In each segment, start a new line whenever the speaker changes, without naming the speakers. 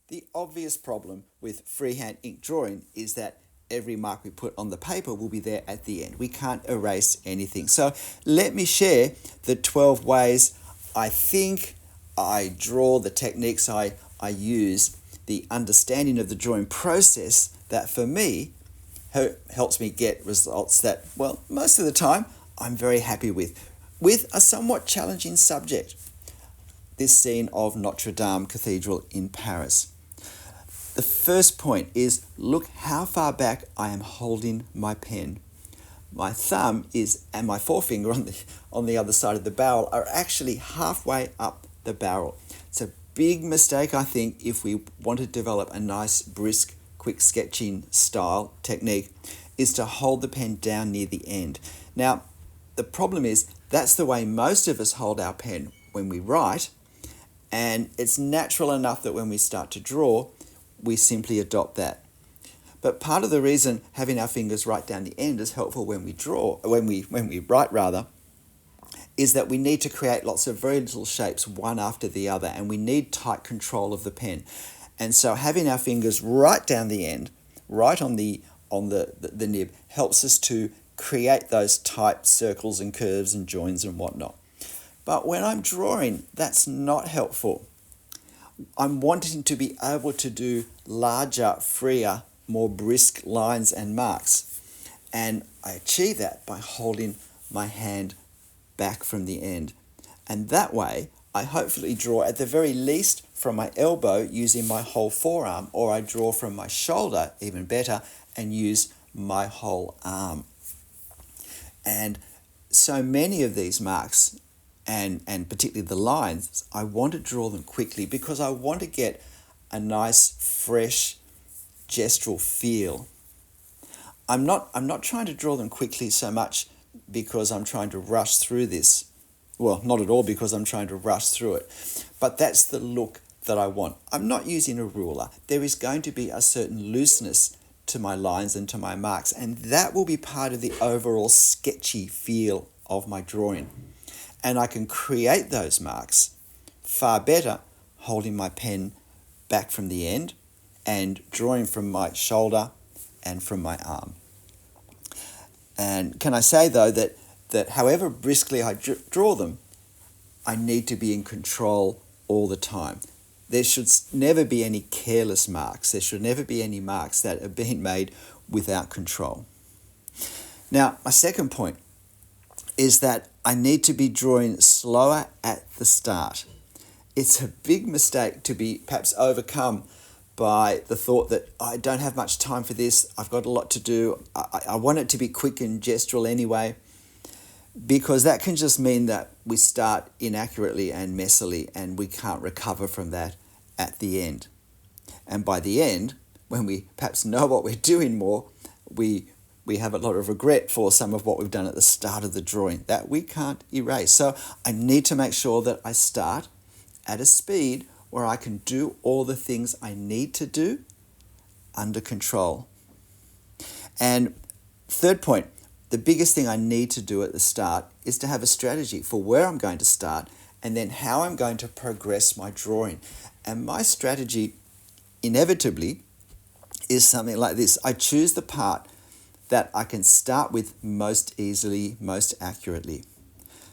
The obvious problem with freehand ink drawing is that every mark we put on the paper will be there at the end. We can't erase anything. So let me share the 12 ways I think I draw, the techniques I use, the understanding of the drawing process that for me helps me get results that, well, most of the time I'm very happy with a somewhat challenging subject. This scene of Notre Dame Cathedral in Paris. The first point is look how far back I am holding my pen. My thumb is and my forefinger on the other side of the barrel are actually halfway up the barrel. It's a big mistake, I think, if we want to develop a nice, brisk, quick sketching style technique, is to hold the pen down near the end. Now, the problem is that's the way most of us hold our pen when we write, and it's natural enough that when we start to draw, we simply adopt that. But part of the reason having our fingers right down the end is helpful when we write rather, is that we need to create lots of very little shapes one after the other, and we need tight control of the pen. And so having our fingers right down the end, right on the nib, helps us to create those tight circles and curves and joins and whatnot. But when I'm drawing, that's not helpful. I'm wanting to be able to do larger, freer, more brisk lines and marks. And I achieve that by holding my hand back from the end. And that way, I hopefully draw at the very least from my elbow using my whole forearm, or I draw from my shoulder, even better, and use my whole arm. And so many of these marks, and particularly the lines, I want to draw them quickly because I want to get a nice, fresh, gestural feel. I'm not trying to draw them quickly so much because I'm trying to rush through this. Well, not at all because I'm trying to rush through it. But that's the look that I want. I'm not using a ruler. There is going to be a certain looseness to my lines and to my marks, and that will be part of the overall sketchy feel of my drawing. And I can create those marks far better holding my pen back from the end and drawing from my shoulder and from my arm. And can I say, though, that however briskly I draw them, I need to be in control all the time. There should never be any careless marks. There should never be any marks that are being made without control. Now, my second point is that I need to be drawing slower at the start. It's a big mistake to be perhaps overcome by the thought that I don't have much time for this, I've got a lot to do, I want it to be quick and gestural anyway, because that can just mean that we start inaccurately and messily and we can't recover from that at the end. And by the end, when we perhaps know what we're doing more, we have a lot of regret for some of what we've done at the start of the drawing that we can't erase. So I need to make sure that I start at a speed where I can do all the things I need to do under control. And third point, the biggest thing I need to do at the start is to have a strategy for where I'm going to start and then how I'm going to progress my drawing. And my strategy inevitably is something like this. I choose the part that I can start with most easily, most accurately.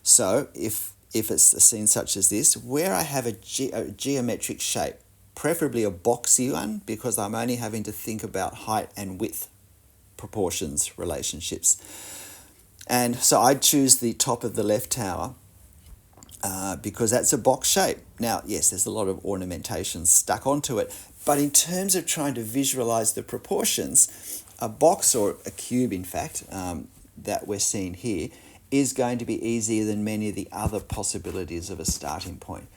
So if it's a scene such as this, where I have a geometric shape, preferably a boxy one, because I'm only having to think about height and width proportions, relationships. And so I'd choose the top of the left tower because that's a box shape. Now, yes, there's a lot of ornamentation stuck onto it, but in terms of trying to visualize the proportions, a box, or a cube in fact, that we're seeing here, is going to be easier than many of the other possibilities of a starting point.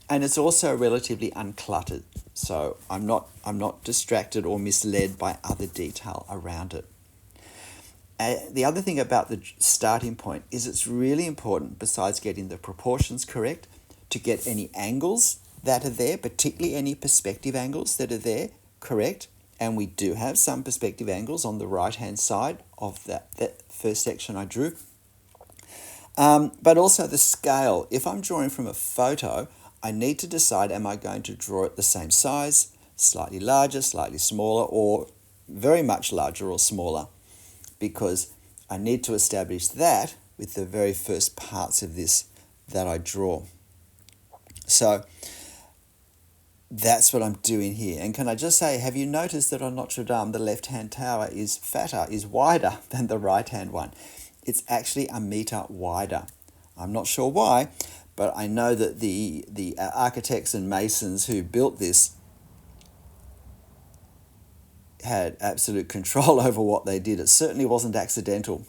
And it's also relatively uncluttered, so I'm not distracted or misled by other detail around it. The other thing about the starting point is it's really important, besides getting the proportions correct, to get any angles that are there, particularly any perspective angles that are there, correct. And we do have some perspective angles on the right-hand side of that first section I drew. But also the scale. If I'm drawing from a photo, I need to decide, am I going to draw it the same size, slightly larger, slightly smaller, or very much larger or smaller, because I need to establish that with the very first parts of this that I draw. So that's what I'm doing here. And can I just say, have you noticed that on Notre Dame, the left-hand tower is fatter, is wider than the right-hand one? It's actually a meter wider. I'm not sure why, but I know that the architects and masons who built this had absolute control over what they did. It certainly wasn't accidental,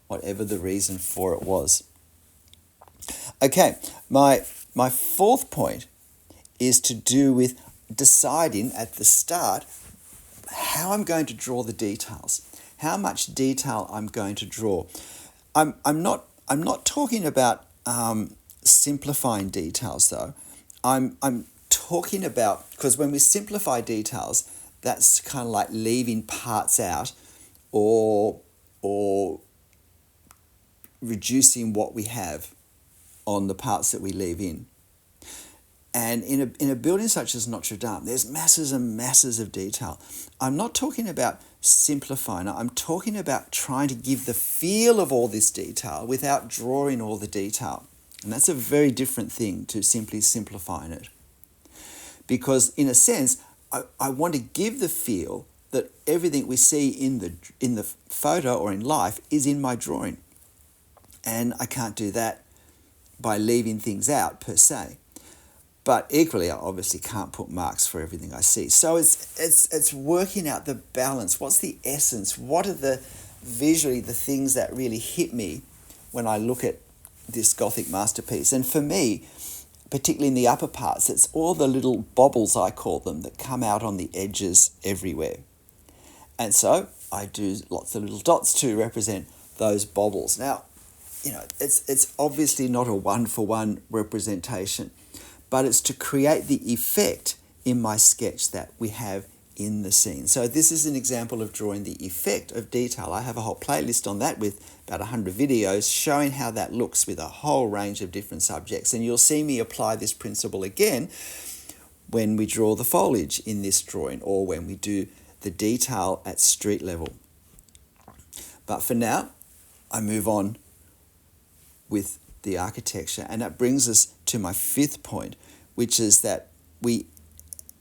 whatever the reason for it was. Okay, my fourth point is to do with deciding at the start how I'm going to draw the details, how much detail I'm going to draw. I'm not talking about simplifying details though. I'm talking about, because when we simplify details, that's kind of like leaving parts out or reducing what we have on the parts that we leave in. And in a building such as Notre Dame, there's masses and masses of detail. I'm not talking about simplifying. I'm talking about trying to give the feel of all this detail without drawing all the detail. And that's a very different thing to simply simplifying it. Because in a sense, I want to give the feel that everything we see in the photo or in life is in my drawing. And I can't do that by leaving things out per se. But equally, I obviously can't put marks for everything I see. So it's working out the balance. What's the essence? What are visually the things that really hit me when I look at this Gothic masterpiece? And for me, particularly in the upper parts, it's all the little bobbles, I call them, that come out on the edges everywhere. And so I do lots of little dots to represent those bobbles. Now, it's obviously not a one-for-one representation, but it's to create the effect in my sketch that we have in the scene. So this is an example of drawing the effect of detail. I have a whole playlist on that with about 100 videos showing how that looks with a whole range of different subjects. And you'll see me apply this principle again when we draw the foliage in this drawing or when we do the detail at street level. But for now, I move on with the architecture, and that brings us to my fifth point, which is that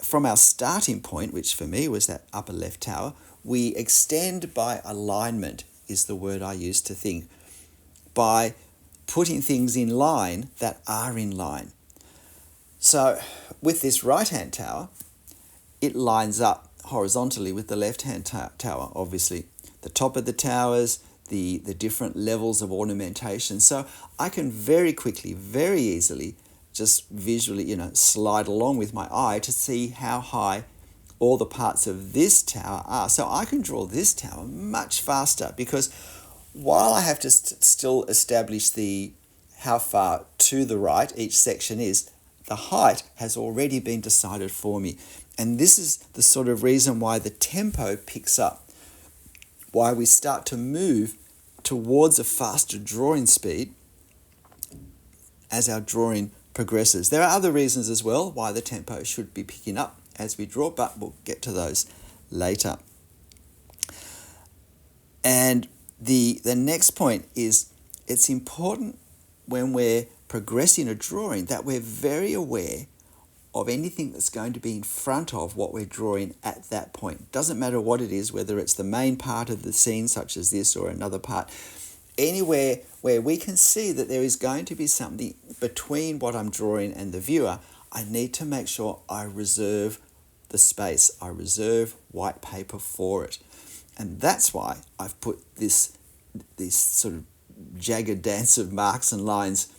from our starting point, which for me was that upper left tower, we extend by alignment is the word I use to think, by putting things in line that are in line. So with this right-hand tower, it lines up horizontally with the left-hand tower, obviously. The top of the towers, the different levels of ornamentation. So I can very quickly, very easily, just visually, slide along with my eye to see how high all the parts of this tower are. So I can draw this tower much faster because while I have to still establish how far to the right each section is, the height has already been decided for me. And this is the sort of reason why the tempo picks up, why we start to move towards a faster drawing speed as our drawing progresses. There are other reasons as well why the tempo should be picking up as we draw, but we'll get to those later. And the next point is it's important when we're progressing a drawing that we're very aware of anything that's going to be in front of what we're drawing at that point. Doesn't matter what it is, whether it's the main part of the scene such as this or another part. Anywhere where we can see that there is going to be something between what I'm drawing and the viewer, I need to make sure I reserve the space. I reserve white paper for it. And that's why I've put this sort of jagged dance of marks and lines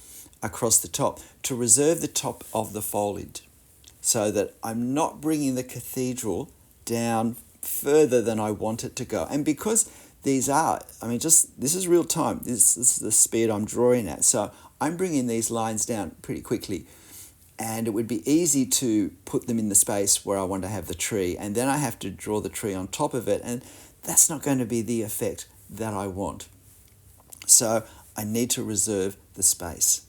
across the top to reserve the top of the foliage so that I'm not bringing the cathedral down further than I want it to go. And because these are, this is real time. This is the speed I'm drawing at. So I'm bringing these lines down pretty quickly. And it would be easy to put them in the space where I want to have the tree. And then I have to draw the tree on top of it. And that's not going to be the effect that I want. So I need to reserve the space.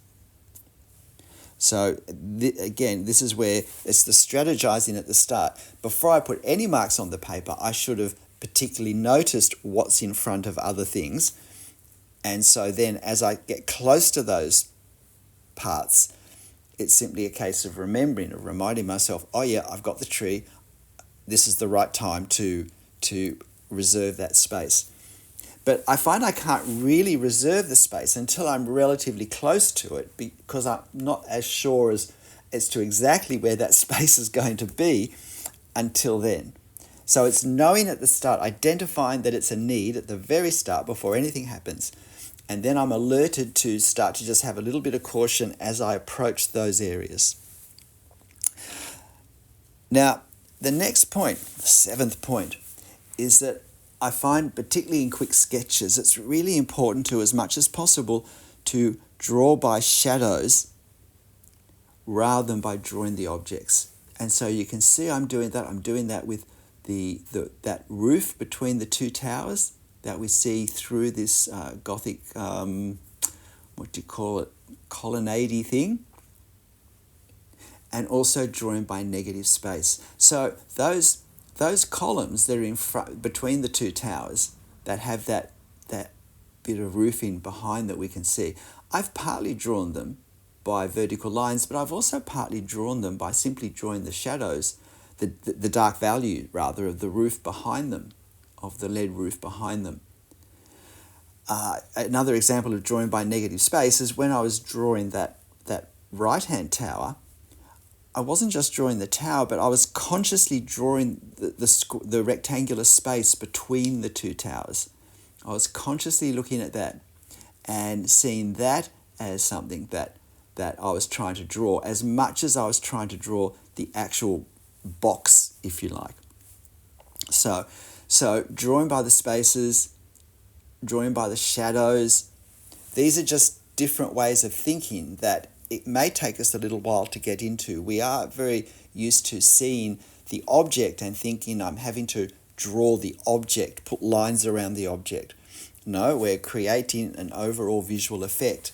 So again, this is where it's the strategizing at the start. Before I put any marks on the paper, I should have particularly noticed what's in front of other things. And so then as I get close to those parts, it's simply a case of remembering or reminding myself, oh yeah, I've got the tree. This is the right time to reserve that space. But I find I can't really reserve the space until I'm relatively close to it, because I'm not as sure as to exactly where that space is going to be until then. So it's knowing at the start, identifying that it's a need at the very start before anything happens. And then I'm alerted to start to just have a little bit of caution as I approach those areas. Now, the next point, the seventh point, is that I find, particularly in quick sketches, it's really important to, as much as possible, to draw by shadows rather than by drawing the objects. And so you can see I'm doing that. I'm doing that with that roof between the two towers that we see through this Gothic, colonnade thing. And also drawing by negative space. So those columns that are in front, between the two towers, that have that bit of roofing behind that we can see, I've partly drawn them by vertical lines, but I've also partly drawn them by simply drawing the shadows, the dark value rather of the roof behind them, of the lead roof behind them. Another example of drawing by negative space is when I was drawing that right-hand tower. I wasn't just drawing the tower, but I was consciously drawing the rectangular space between the two towers. I was consciously looking at that and seeing that as something that I was trying to draw, as much as I was trying to draw the actual box, if you like. So drawing by the spaces, drawing by the shadows, these are just different ways of thinking that it may take us a little while to get into. We are very used to seeing the object and thinking I'm having to draw the object, put lines around the object. No, we're creating an overall visual effect,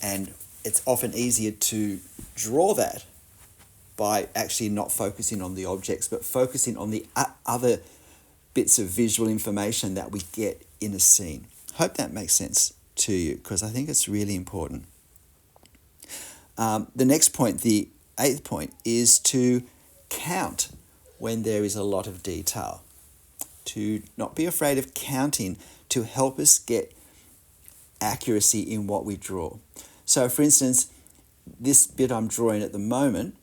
and it's often easier to draw that by actually not focusing on the objects, but focusing on the other bits of visual information that we get in a scene. Hope that makes sense to you, because I think it's really important. The next point, the eighth point, is to count when there is a lot of detail. To not be afraid of counting to help us get accuracy in what we draw. So for instance, this bit I'm drawing at the moment,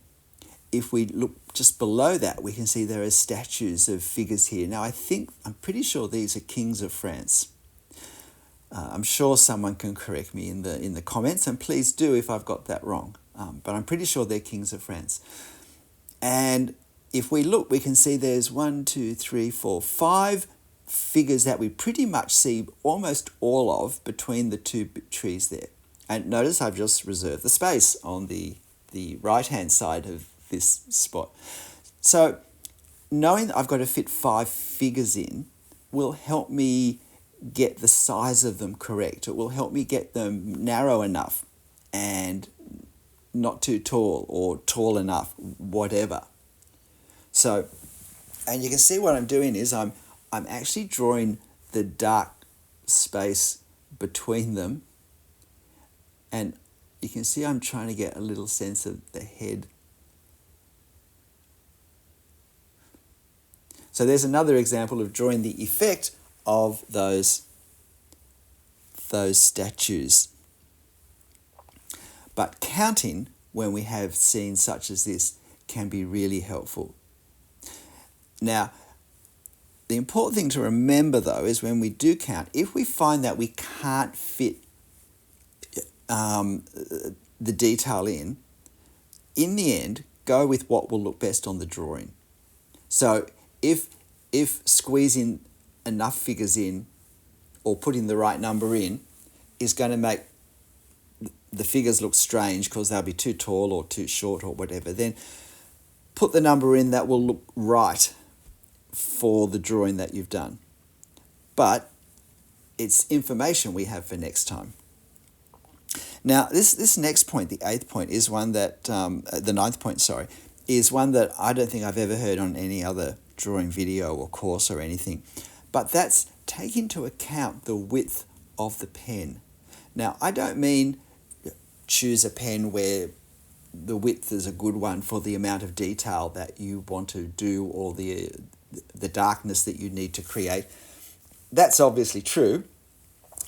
if we look just below that, we can see there are statues of figures here. Now I'm pretty sure these are kings of France. I'm sure someone can correct me in the comments, and please do if I've got that wrong. But I'm pretty sure they're kings of France. And if we look, we can see there's 1, 2, 3, 4, 5 figures that we pretty much see almost all of between the two trees there. And notice I've just reserved the space on the right-hand side of this spot. So knowing that I've got to fit 5 figures in will help me get the size of them correct. It will help me get them narrow enough and not too tall or tall enough, whatever. So, and you can see what I'm doing is I'm actually drawing the dark space between them, and you can see I'm trying to get a little sense of the head. So there's another example of drawing the effect of those statues. But counting, when we have scenes such as this, can be really helpful. Now, the important thing to remember, though, is when we do count, if we find that we can't fit the detail in the end, go with what will look best on the drawing. So if squeezing enough figures in or putting the right number in is going to make the figures look strange because they'll be too tall or too short or whatever, then put the number in that will look right for the drawing that you've done. But it's information we have for next time. Now, this next point, the eighth point, is one that, the ninth point, sorry, is one that I don't think I've ever heard on any other drawing video or course or anything. But that's take into account the width of the pen. Now, I don't mean choose a pen where the width is a good one for the amount of detail that you want to do or the darkness that you need to create. That's obviously true.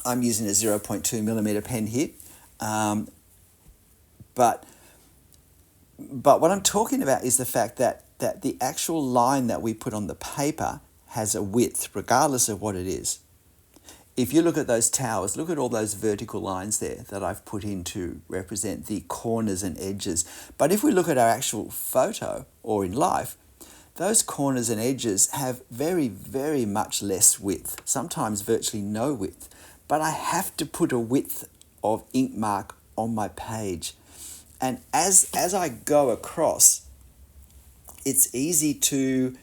I'm using a 0.2 millimeter pen here. But what I'm talking about is the fact that the actual line that we put on the paper has a width, regardless of what it is. If you look at those towers, look at all those vertical lines there that I've put in to represent the corners and edges. But if we look at our actual photo or in life, those corners and edges have very, very much less width, sometimes virtually no width. But I have to put a width of ink mark on my page. And as I go across, it's easy to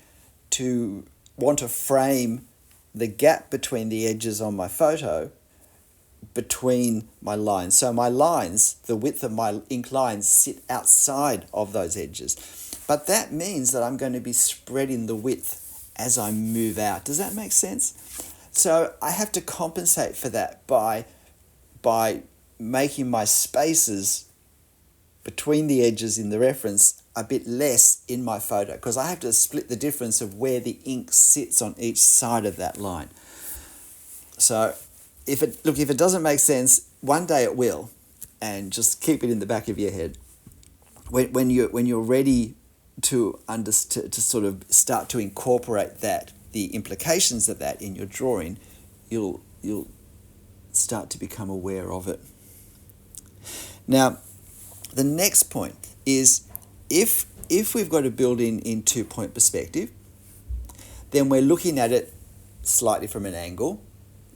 want to frame the gap between the edges on my photo between my lines. So my lines, the width of my ink lines, sit outside of those edges. But that means that I'm going to be spreading the width as I move out. Does that make sense? So I have to compensate for that by making my spaces between the edges in the reference a bit less in my photo, because I have to split the difference of where the ink sits on each side of that line. So if it doesn't make sense, one day it will, and just keep it in the back of your head. When you're ready to sort of start to incorporate the implications of that in your drawing, you'll start to become aware of it. Now, the next point is if we've got a building in 2-point perspective, then we're looking at it slightly from an angle,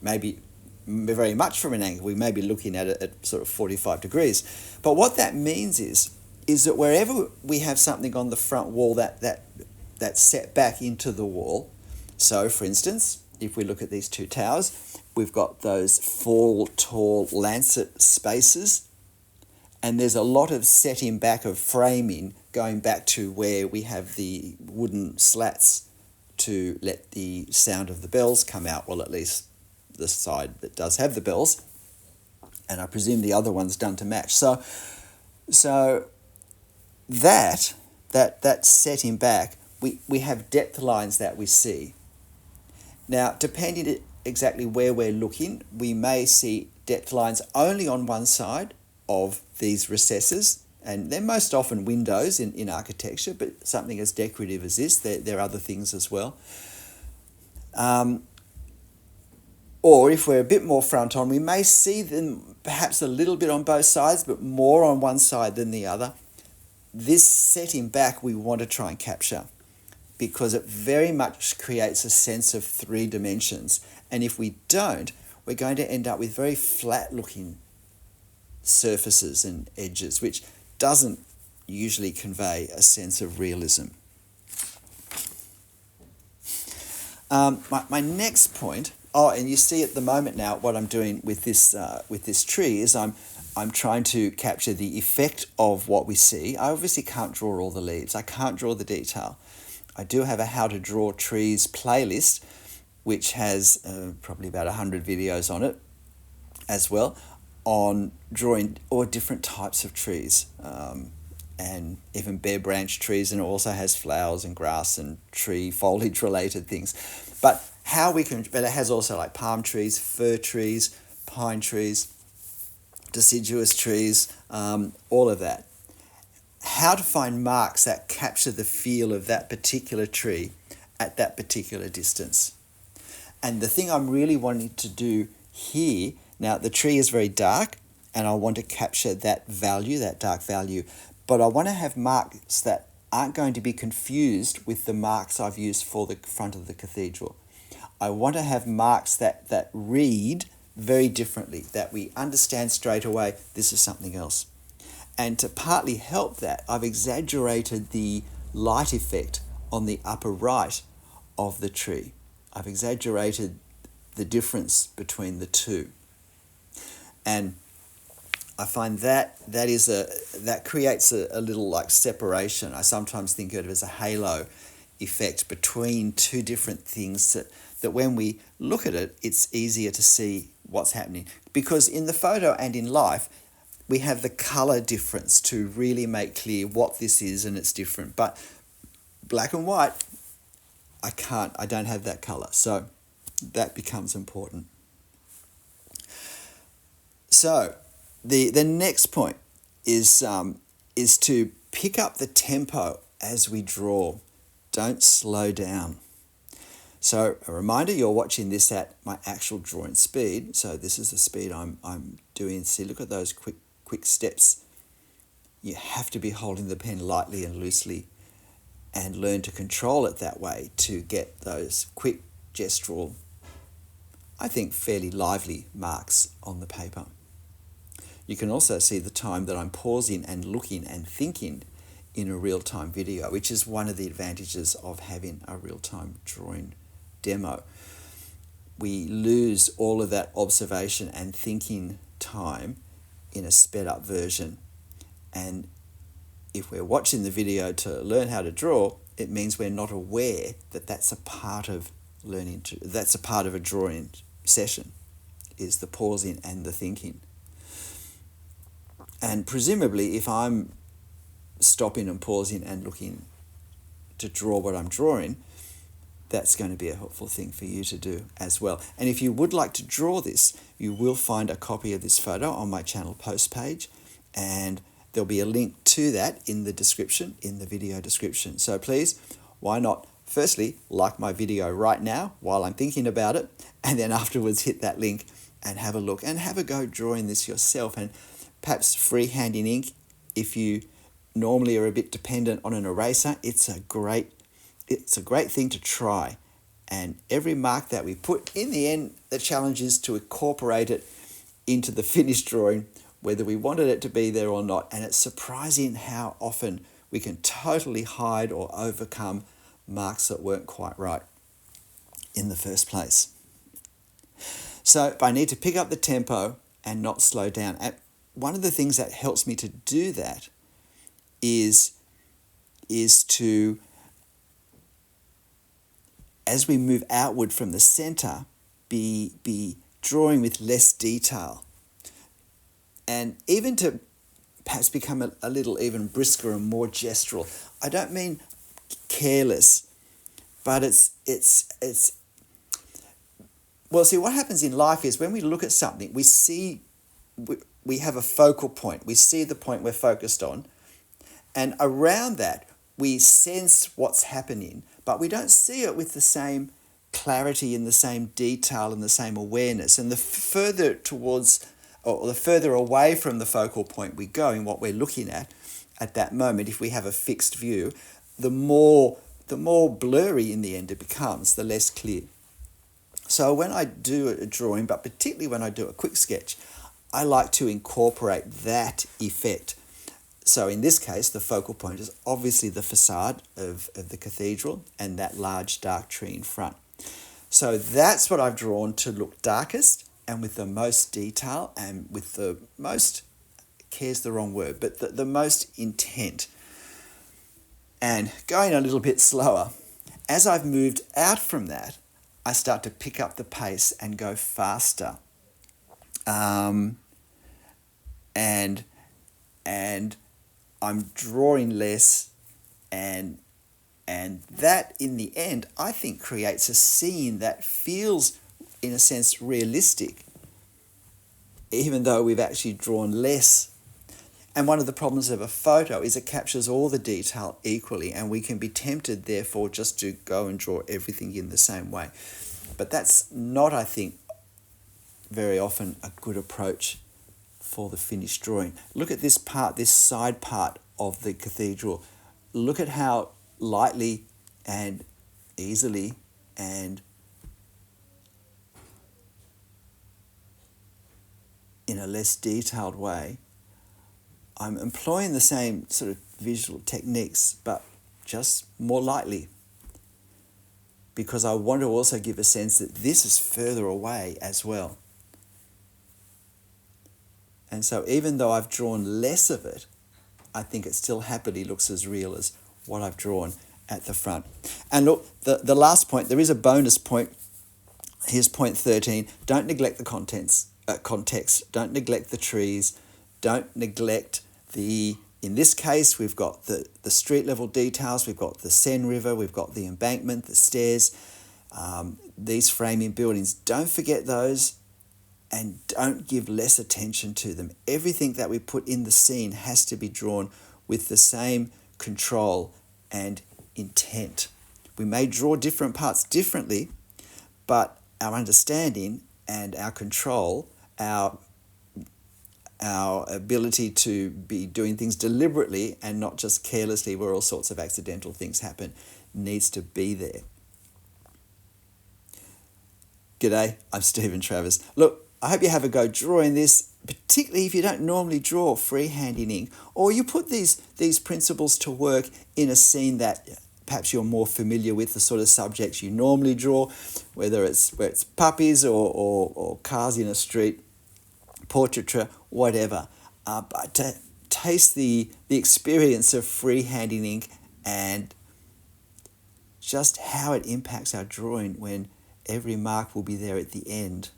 maybe very much from an angle. We may be looking at it at sort of 45 degrees. But what that means is that wherever we have something on the front wall that's set back into the wall, so for instance, if we look at these two towers, we've got those 4 tall lancet spaces, and there's a lot of setting back of framing going back to where we have the wooden slats to let the sound of the bells come out, well, at least the side that does have the bells, and I presume the other one's done to match. So that setting back, we have depth lines that we see. Now, depending exactly where we're looking, we may see depth lines only on one side of these recesses, and they're most often windows in architecture, but something as decorative as this, there are other things as well. Or if we're a bit more front on, we may see them perhaps a little bit on both sides, but more on one side than the other. This setting back we want to try and capture, because it very much creates a sense of 3 dimensions. And if we don't, we're going to end up with very flat looking surfaces and edges, which doesn't usually convey a sense of realism. My next point, and you see at the moment now what I'm doing with this tree is I'm trying to capture the effect of what we see. I obviously can't draw all the leaves. I can't draw the detail. I do have a how to draw trees playlist, which has probably about 100 videos on it as well, on drawing all different types of trees, and even bare branch trees, and it also has flowers and grass and tree foliage related things. But it has also like palm trees, fir trees, pine trees, deciduous trees, all of that. How to find marks that capture the feel of that particular tree at that particular distance. And the thing I'm really wanting to do here, now the tree is very dark and I want to capture that value, that dark value, but I want to have marks that aren't going to be confused with the marks I've used for the front of the cathedral. I want to have marks that read very differently, that we understand straight away this is something else. And to partly help that, I've exaggerated the light effect on the upper right of the tree. I've exaggerated the difference between the two. And I find that that creates a little like separation. I sometimes think of it as a halo effect between two different things that when we look at it, it's easier to see what's happening. Because in the photo and in life, we have the color difference to really make clear what this is, and it's different. But black and white, I don't have that color. So that becomes important. So the next point is to pick up the tempo as we draw. Don't slow down. So a reminder, you're watching this at my actual drawing speed. So this is the speed I'm doing. See, look at those quick steps. You have to be holding the pen lightly and loosely and learn to control it that way to get those quick gestural, I think fairly lively marks on the paper. You can also see the time that I'm pausing and looking and thinking in a real-time video, which is one of the advantages of having a real-time drawing demo. We lose all of that observation and thinking time in a sped-up version. And if we're watching the video to learn how to draw, it means we're not aware that that's a part of learning. That's a part of a drawing session, is the pausing and the thinking. And presumably, if I'm stopping and pausing and looking to draw what I'm drawing, that's going to be a helpful thing for you to do as well. And if you would like to draw this, you will find a copy of this photo on my channel post page, and there'll be a link to that in the description, in the video description. So please, why not firstly like my video right now while I'm thinking about it, and then afterwards hit that link and have a look and have a go drawing this yourself. And perhaps freehand in ink, if you normally are a bit dependent on an eraser, it's a great thing to try. And every mark that we put, in the end, the challenge is to incorporate it into the finished drawing, whether we wanted it to be there or not. And it's surprising how often we can totally hide or overcome marks that weren't quite right in the first place. So I need to pick up the tempo and not slow down. And one of the things that helps me to do that is to, as we move outward from the center, be drawing with less detail. And even to perhaps become a little even brisker and more gestural. I don't mean careless, but it's well, see, what happens in life is when we look at something, we have a focal point. We see the point we're focused on, and around that, we sense what's happening, but we don't see it with the same clarity and the same detail and the same awareness. And the further towards, or the further away from the focal point we go in what we're looking at that moment, if we have a fixed view, the more blurry in the end it becomes, the less clear. So when I do a drawing, but particularly when I do a quick sketch, I like to incorporate that effect. So in this case, the focal point is obviously the facade of the cathedral and that large dark tree in front. So that's what I've drawn to look darkest and with the most detail and with the most, care's the wrong word, but the most intent. And going a little bit slower, as I've moved out from that, I start to pick up the pace and go faster. And I'm drawing less, and that in the end I think creates a scene that feels in a sense realistic, even though we've actually drawn less. And one of the problems of a photo is it captures all the detail equally, and we can be tempted therefore just to go and draw everything in the same way. But that's not, I think, very often a good approach for the finished drawing. Look at this part, this side part of the cathedral. Look at how lightly and easily and in a less detailed way I'm employing the same sort of visual techniques, but just more lightly, because I want to also give a sense that this is further away as well. And so even though I've drawn less of it, I think it still happily looks as real as what I've drawn at the front. And look, the last point, there is a bonus point. Here's point 13. Don't neglect the context. Don't neglect the trees. Don't neglect in this case, we've got the street level details. We've got the Seine River. We've got the embankment, the stairs, these framing buildings. Don't forget those, and don't give less attention to them. Everything that we put in the scene has to be drawn with the same control and intent. We may draw different parts differently, but our understanding and our control, our ability to be doing things deliberately and not just carelessly where all sorts of accidental things happen, needs to be there. G'day, I'm Stephen Travers. Look, I hope you have a go drawing this, particularly if you don't normally draw freehand in ink, or you put these principles to work in a scene that perhaps you're more familiar with, the sort of subjects you normally draw, whether it's puppies or cars in a street, portraiture, whatever. But to taste the experience of freehand in ink and just how it impacts our drawing when every mark will be there at the end.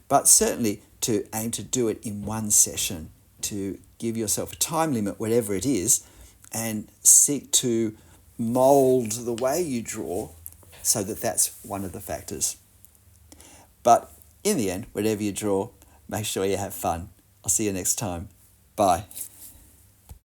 But certainly to aim to do it in one session, to give yourself a time limit, whatever it is, and seek to mould the way you draw so that that's one of the factors. But in the end, whatever you draw, make sure you have fun. I'll see you next time. Bye.